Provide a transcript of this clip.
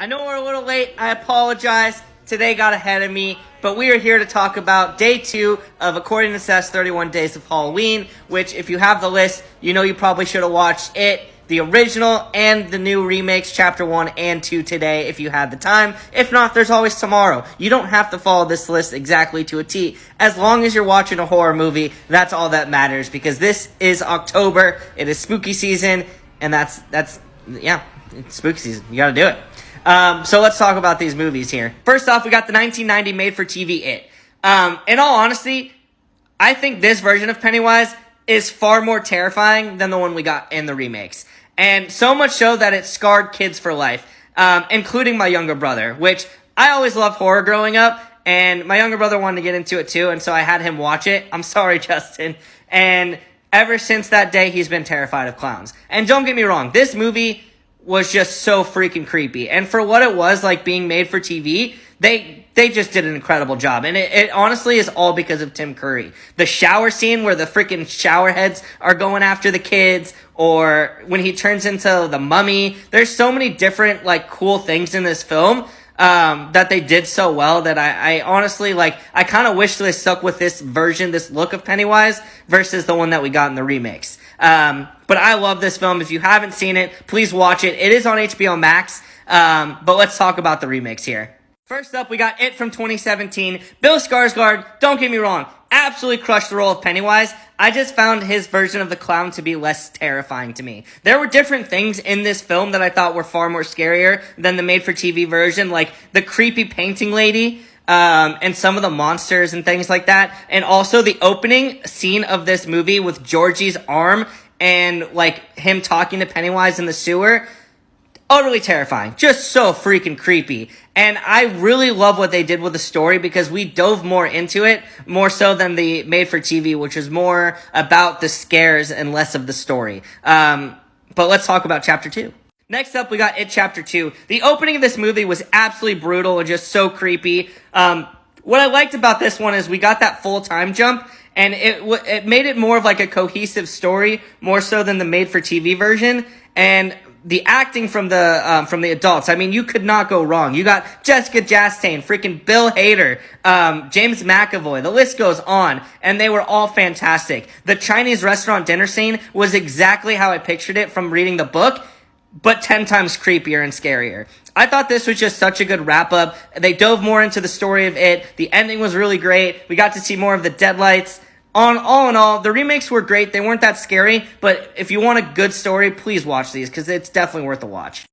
I know we're a little late. I apologize. Today got ahead of me, but we are here to talk about day 2 of According to Seth's 31 Days of Halloween, which, if you have the list, you know you probably should have watched it, the original, and the new remakes, Chapter 1 and 2 today, if you had the time. If not, there's always tomorrow. You don't have to follow this list exactly to a T. As long as you're watching a horror movie, that's all that matters, because this is October, it is spooky season, and that's it's spooky season. You gotta do it. So let's talk about these movies here. First off, we got the 1990 made-for-TV It. In all honesty, I think this version of Pennywise is far more terrifying than the one we got in the remakes. And so much so that it scarred kids for life, including my younger brother, which I always loved horror growing up, and my younger brother wanted to get into it too, and so I had him watch it. I'm sorry, Justin. And ever since that day, he's been terrified of clowns. And don't get me wrong, this movie was just so freaking creepy. And for what it was, like being made for TV, they just did an incredible job. And it honestly is all because of Tim Curry. The shower scene where the freaking shower heads are going after the kids, or when he turns into the mummy. There's so many different, like, cool things in this film that they did so well that I honestly, like, I kind of wish they stuck with this version, this look of Pennywise, versus the one that we got in the remakes. But I love this film. If you haven't seen it, please watch it. It is on HBO Max. But let's talk about the remakes here. First up, we got It from 2017. Bill Skarsgård, don't get me wrong, absolutely crushed the role of Pennywise. I just found his version of the clown to be less terrifying to me. There were different things in this film that I thought were far more scarier than the made-for-TV version, like the creepy painting lady, and some of the monsters and things like that. And also the opening scene of this movie with Georgie's arm and, like, him talking to Pennywise in the sewer. Utterly terrifying. Just so freaking creepy. And I really love what they did with the story because we dove more into it, more so than the made-for-TV, which is more about the scares and less of the story. But let's talk about Chapter 2. Next up, we got It Chapter 2. The opening of this movie was absolutely brutal and just so creepy. What I liked about this one is we got that full time jump, and it made it more of like a cohesive story, more so than the made-for-TV version. And the acting from the adults, I mean, you could not go wrong. You got Jessica Chastain, freaking Bill Hader, James McAvoy, the list goes on, and they were all fantastic. The Chinese restaurant dinner scene was exactly how I pictured it from reading the book, but 10 times creepier and scarier. I thought this was just such a good wrap-up. They dove more into the story of it. The ending was really great. We got to see more of the deadlights. All in all, the remakes were great. They weren't that scary, but if you want a good story, please watch these, because it's definitely worth a watch.